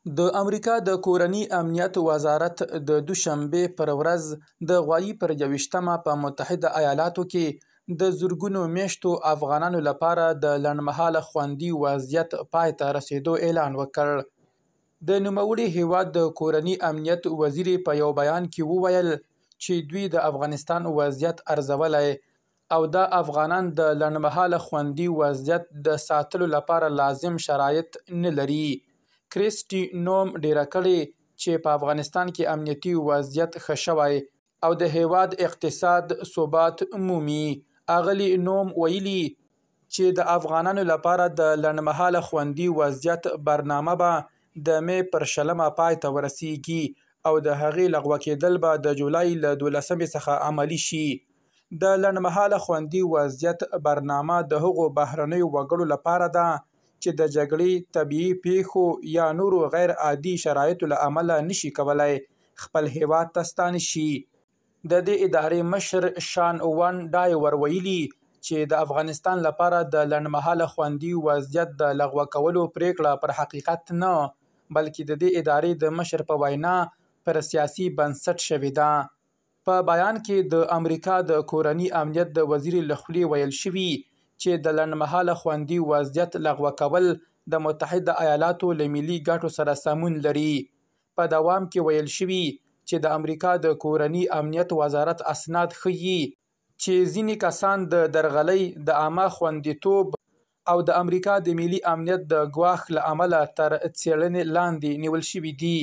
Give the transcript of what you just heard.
د امریکا د کورني امنیت وزارت د دوشنبې پر ورځ د غوایي پر 21مه په متحده ایالاتو کې د زرګونو میشتو افغانانو لپاره د لنډمهاله خوندي وضعیت پای ته رسیدو اعلان وکړ. د نوموړي هیواد د کورني امنیت وزیر په یو بیان کې وویل چې دوی د افغانستان وضعیت ارزولی او دا افغانان د لنډمهاله خوندي وضعیت د ساتلو لپاره لازم شرایط نه لري. کریسټي نوم ډیره کړې چې په افغانستان کې امنیتي وضعیت ښه شوی او د هیواد اقتصاد ثبات مومي. اغلې نوم ویلي چې د افغانانو لپاره د لنډمهاله خوندي وضعیت برنامه به د مې پر 20مه پای ته ورسیږي او د هغې لغوه کیدل به د جولای له 12مې څخه عملي شي. د لنډمهاله خوندي وضعیت برنامه د هغو بهرنیو وګړو لپاره ده چې د جګړې، طبیعي پیښو یا نورو غیر عادي شرایطو له امله نشي کولی خپل هیواد ته ستانه شي. د دې ادارې مشر شان وان ډای ویلي چې د افغانستان لپاره د لنډمهاله خوندي وضعیت د لغوه کولو پریکړه پر حقیقت نه بلکې د دې ادارې د مشر په وینا پر سیاسي بنسټ شوې ده. په بیان کې د امریکا د کورني امنیت د وزیر له خولې ویل شوي چې د لنډمهاله خوندي وضعیت لغوه کول د متحده ایالاتو له ملي ګټو سره سمون لري. په دوام کې ویل شوي چې د امریکا د کورني امنیت وزارت اسناد ښيي چې ځینې کسان د درغلۍ، د عامه خوندیتوب او د امریکا د ملي امنیت د ګواښ له امله تر څیړنې لاندې نیول شوي دي.